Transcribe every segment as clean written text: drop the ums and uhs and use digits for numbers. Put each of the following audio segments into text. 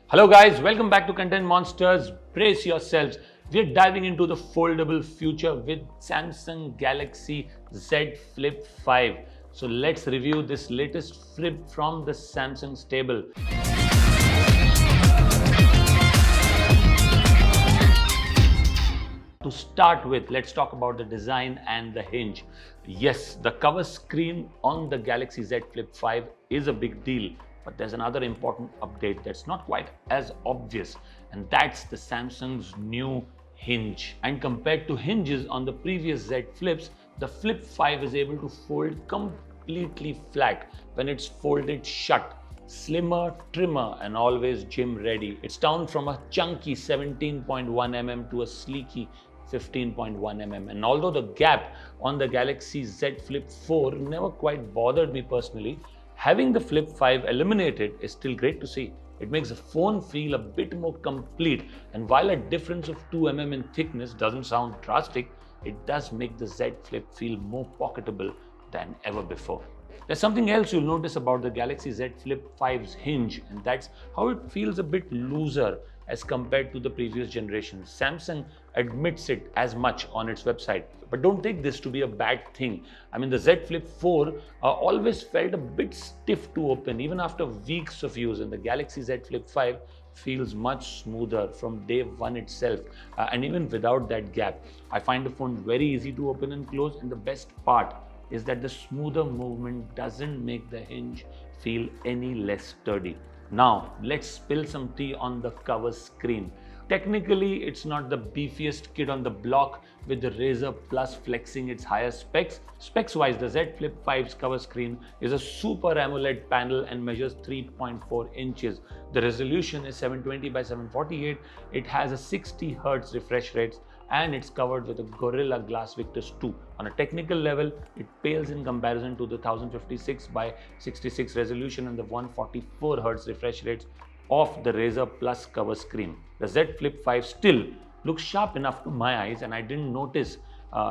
Hello guys, welcome back to Content Monsters. Brace yourselves. We're diving into the foldable future with Samsung Galaxy Z Flip 5. So let's review this latest flip from the Samsung stable. To start with, let's talk about the design and the hinge. Yes, the cover screen on the Galaxy Z Flip 5 is a big deal, but there's another important update that's not quite as obvious, and that's the Samsung's new hinge. And compared to hinges on the previous Z Flips, the Flip 5 is able to fold completely flat when it's folded shut. Slimmer, trimmer, and always gym ready. It's down from a chunky 17.1mm to a sleeky 15.1mm. And although the gap on the Galaxy Z Flip 4 never quite bothered me personally, having the Flip 5 eliminated is still great to see. It makes the phone feel a bit more complete, and while a difference of 2mm in thickness doesn't sound drastic, it does make the Z Flip feel more pocketable than ever before. There's something else you'll notice about the Galaxy Z Flip 5's hinge, and that's how it feels a bit looser as compared to the previous generation. Samsung admits it as much on its website, but don't take this to be a bad thing. I mean, the Z Flip 4 always felt a bit stiff to open even after weeks of use, and the Galaxy Z Flip 5 feels much smoother from day one itself, and even without that gap. I find the phone very easy to open and close, and the best part is that the smoother movement doesn't make the hinge feel any less sturdy. Now, let's spill some tea on the cover screen. Technically, it's not the beefiest kid on the block, with the Razr Plus flexing its higher specs. Specs-wise, the Z Flip 5's cover screen is a Super AMOLED panel and measures 3.4 inches. The resolution is 720 by 748. It has a 60 Hz refresh rate, and it's covered with a Gorilla Glass Victus 2. On a technical level, it pales in comparison to the 1056 by 66 resolution and the 144 Hz refresh rates of the Razr Plus cover screen. The Z Flip 5 still looks sharp enough to my eyes, and I didn't notice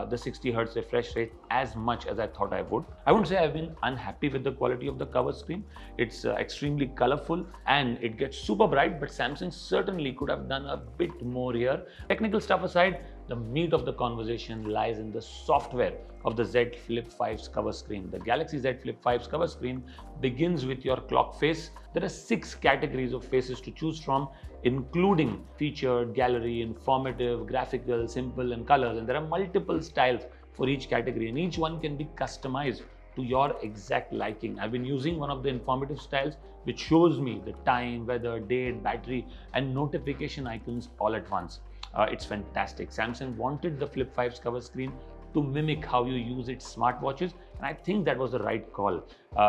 the 60 Hz refresh rate as much as I thought I would. I wouldn't say I've been unhappy with the quality of the cover screen. It's extremely colorful and it gets super bright, but Samsung certainly could have done a bit more here. Technical stuff aside, the meat of the conversation lies in the software of the Z Flip 5's cover screen. The Galaxy Z Flip 5's cover screen begins with your clock face. There are 6 categories of faces to choose from, including featured, gallery, informative, graphical, simple, and colors. And there are multiple styles for each category, and each one can be customized to your exact liking. I've been using one of the informative styles, which shows me the time, weather, date, battery, and notification icons all at once. It's fantastic. Samsung wanted the Flip 5's cover screen to mimic how you use its smartwatches, and I think that was the right call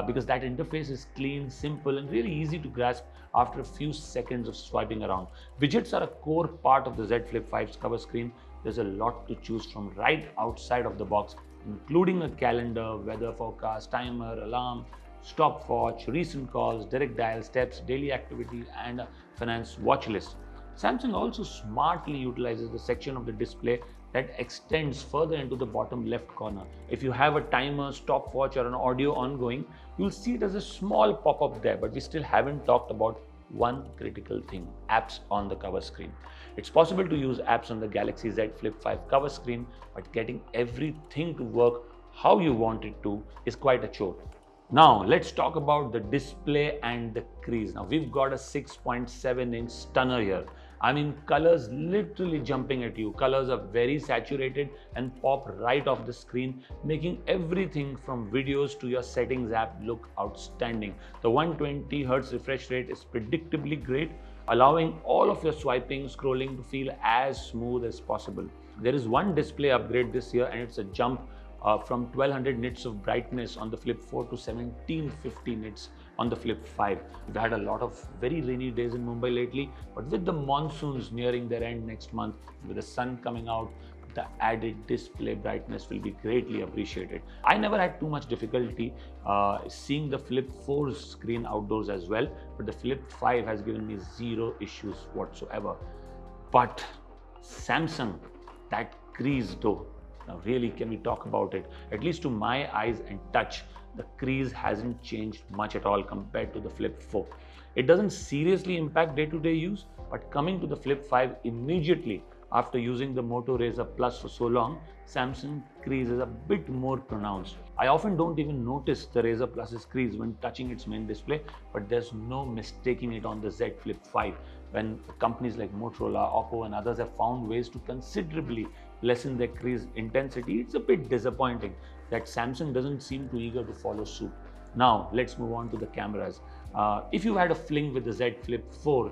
because that interface is clean, simple, and really easy to grasp after a few seconds of swiping around. Widgets are a core part of the Z Flip 5's cover screen. There's a lot to choose from right outside of the box, including a calendar, weather forecast, timer, alarm, stopwatch, recent calls, direct dial, steps, daily activity, and a finance watch list. Samsung also smartly utilizes the section of the display that extends further into the bottom left corner. If you have a timer, stopwatch, or an audio ongoing, you'll see it as a small pop-up there, but we still haven't talked about one critical thing: apps on the cover screen. It's possible to use apps on the Galaxy Z Flip 5 cover screen, but getting everything to work how you want it to is quite a chore. Now, let's talk about the display and the crease. Now, we've got a 6.7-inch stunner here. I mean, colors literally jumping at you. Colors are very saturated and pop right off the screen, making everything from videos to your settings app look outstanding. The 120 Hz refresh rate is predictably great, allowing all of your swiping, scrolling to feel as smooth as possible. There is one display upgrade this year, and it's a jump from 1200 nits of brightness on the Flip 4 to 1750 nits on the Flip 5. We've had a lot of very rainy days in Mumbai lately, but with the monsoons nearing their end next month, with the sun coming out, the added display brightness will be greatly appreciated. I never had too much difficulty seeing the Flip 4's screen outdoors as well, but the Flip 5 has given me zero issues whatsoever. But Samsung, that crease though, now really, can we talk about it? At least to my eyes and touch, the crease hasn't changed much at all compared to the Flip 4. It doesn't seriously impact day-to-day use, but coming to the Flip 5 immediately after using the Moto Razr Plus for so long, Samsung crease is a bit more pronounced. I often don't even notice the Razr Plus's crease when touching its main display, but there's no mistaking it on the Z Flip 5 when companies like Motorola, Oppo and others have found ways to considerably lessen their crease intensity. It's a bit disappointing that Samsung doesn't seem too eager to follow suit. Now, let's move on to the cameras. If you had a fling with the Z Flip 4,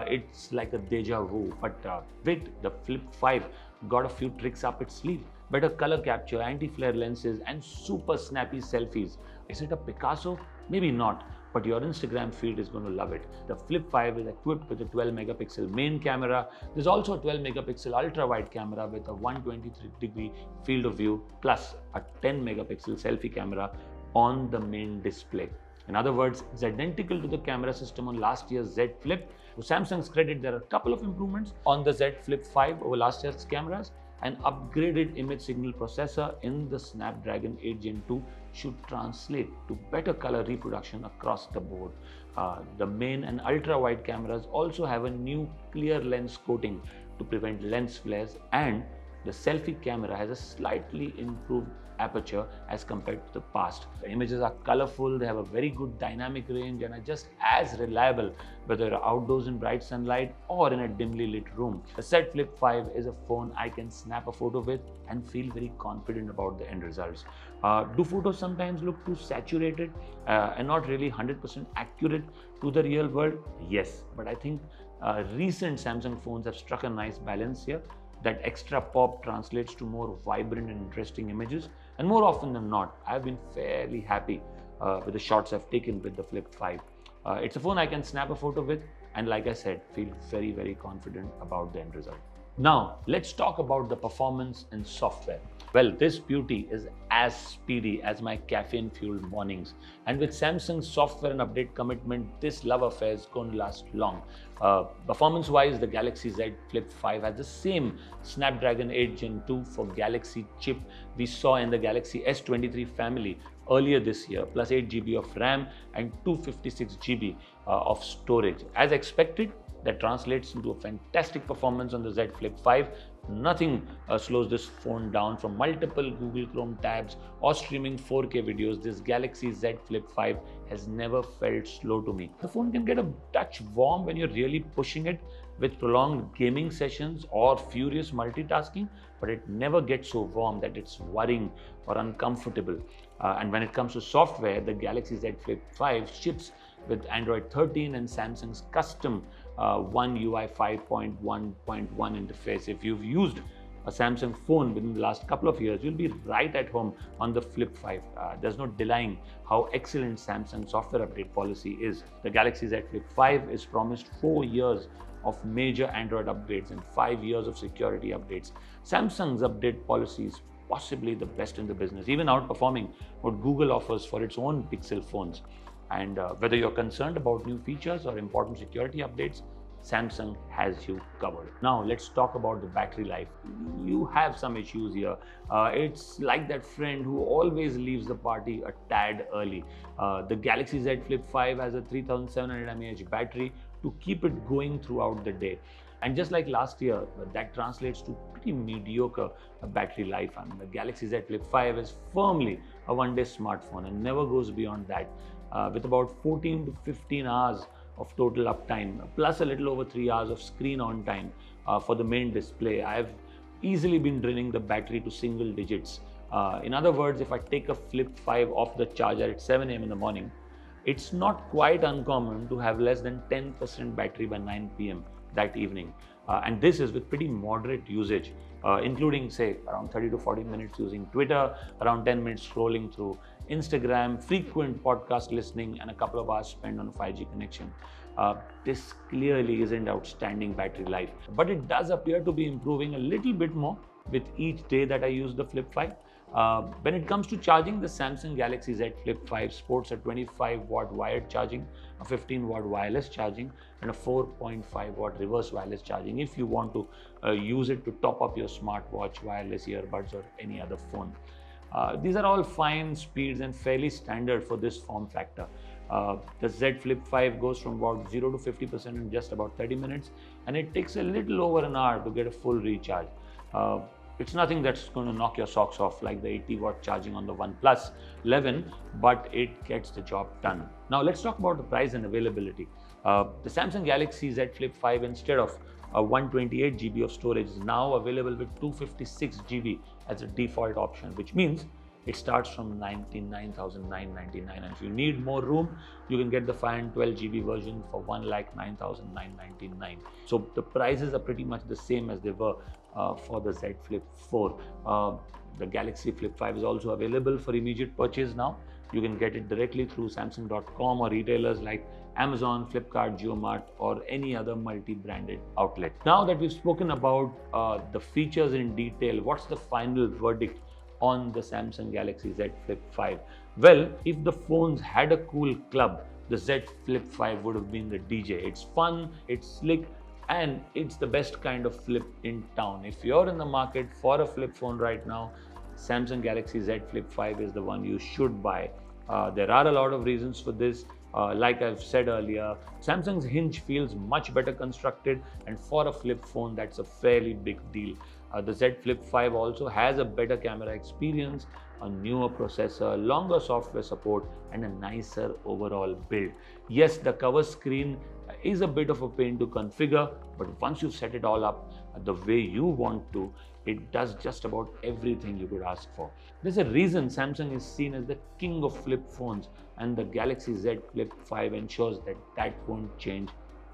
it's like a deja vu. But wait, the Flip 5 got a few tricks up its sleeve. Better color capture, anti-flare lenses, and super snappy selfies. Is it a Picasso? Maybe not, but your Instagram feed is going to love it. The Flip 5 is equipped with a 12 megapixel main camera. There's also a 12 megapixel ultra wide camera with a 123-degree field of view, plus a 10 megapixel selfie camera on the main display. In other words, it's identical to the camera system on last year's Z Flip. To Samsung's credit, there are a couple of improvements on the Z Flip 5 over last year's cameras. An upgraded image signal processor in the Snapdragon 8 Gen 2 should translate to better color reproduction across the board. The main and ultra-wide cameras also have a new clear lens coating to prevent lens flares, and the selfie camera has a slightly improved aperture as compared to the past. The images are colorful, they have a very good dynamic range and are just as reliable whether you're outdoors in bright sunlight or in a dimly lit room. The Z Flip 5 is a phone I can snap a photo with and feel very confident about the end results. Do photos sometimes look too saturated and not really 100% accurate to the real world? Yes, but I think recent Samsung phones have struck a nice balance here. That extra pop translates to more vibrant and interesting images, and more often than not, I've been fairly happy with the shots I've taken with the Flip 5. It's a phone I can snap a photo with, and like I said, feel very, very confident about the end result. Now, let's talk about the performance and software. Well, this beauty is as speedy as my caffeine-fueled mornings. And with Samsung's software and update commitment, this love affair is going to last long. Performance-wise, the Galaxy Z Flip 5 has the same Snapdragon 8 Gen 2 for Galaxy chip we saw in the Galaxy S23 family earlier this year, plus 8 GB of RAM and 256 GB of storage. As expected, that translates into a fantastic performance on the Z Flip 5. Nothing slows this phone down. From multiple Google Chrome tabs or streaming 4K videos, this Galaxy Z Flip 5 has never felt slow to me. The phone can get a touch warm when you're really pushing it with prolonged gaming sessions or furious multitasking, but it never gets so warm that it's worrying or uncomfortable. And when it comes to software, the Galaxy Z Flip 5 ships with Android 13 and Samsung's custom One UI 5.1.1 interface. If you've used a Samsung phone within the last couple of years, you'll be right at home on the Flip 5. There's no denying how excellent Samsung software update policy is. The Galaxy Z Flip 5 is promised 4 years of major Android upgrades and 5 years of security updates. Samsung's update policy is possibly the best in the business, even outperforming what Google offers for its own Pixel phones. And whether you're concerned about new features or important security updates, Samsung has you covered. Now let's talk about the battery life. You have some issues here. It's like that friend who always leaves the party a tad early. The Galaxy Z Flip 5 has a 3700 mAh battery to keep it going throughout the day. And just like last year, that translates to pretty mediocre battery life. I mean, the Galaxy Z Flip 5 is firmly a one-day smartphone and never goes beyond that. With about 14 to 15 hours of total uptime, plus a little over 3 hours of screen on time for the main display, I've easily been draining the battery to single digits. In other words, if I take a Flip 5 off the charger at 7 AM in the morning, it's not quite uncommon to have less than 10% battery by 9 PM that evening. And this is with pretty moderate usage, including say around 30 to 40 minutes using Twitter, around 10 minutes scrolling through Instagram, frequent podcast listening, and a couple of hours spent on a 5G connection. This clearly isn't outstanding battery life, but it does appear to be improving a little bit more with each day that I use the Flip 5. When it comes to charging, the Samsung Galaxy Z Flip 5 sports a 25-watt wired charging, a 15-watt wireless charging, and a 4.5-watt reverse wireless charging if you want to use it to top up your smartwatch, wireless earbuds, or any other phone. These are all fine speeds and fairly standard for this form factor. The Z Flip 5 goes from about 0 to 50% in just about 30 minutes, and it takes a little over an hour to get a full recharge. It's nothing that's going to knock your socks off like the 80-watt charging on the OnePlus 11, but it gets the job done. Now let's talk about the price and availability. The Samsung Galaxy Z Flip 5, instead of 128 GB of storage, is now available with 256 GB as a default option, which means it starts from 99,999, and if you need more room, you can get the 512 GB version for 1,09,999. So the prices are pretty much the same as they were for the Z Flip 4. The Galaxy Flip 5 is also available for immediate purchase now. You can get it directly through Samsung.com or retailers like Amazon, Flipkart, JioMart, or any other multi-branded outlet. Now that we've spoken about the features in detail, what's the final verdict on the Samsung Galaxy Z Flip 5? Well, if the phones had a cool club, the Z Flip 5 would have been the DJ. It's fun, it's slick, and it's the best kind of flip in town. If you're in the market for a flip phone right now, Samsung Galaxy Z Flip 5 is the one you should buy. There are a lot of reasons for this. Like I've said earlier, Samsung's hinge feels much better constructed, and for a flip phone, that's a fairly big deal. The Z Flip 5 also has a better camera experience, a newer processor, longer software support, and a nicer overall build. Yes, the cover screen is a bit of a pain to configure, but once you set it all up the way you want to, it does just about everything you could ask for. There's a reason Samsung is seen as the king of flip phones, and the Galaxy Z Flip 5 ensures that that won't change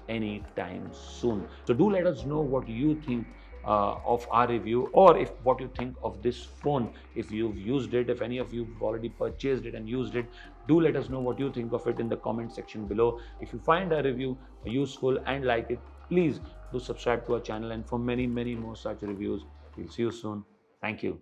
anytime soon. So do let us know what you think of our review, or if what you think of this phone. If you've used it, if any of you have already purchased it and used it, do let us know what you think of it in the comment section below. If you find our review useful and like it, please do subscribe to our channel, and for many more such reviews. We'll see you soon. Thank you.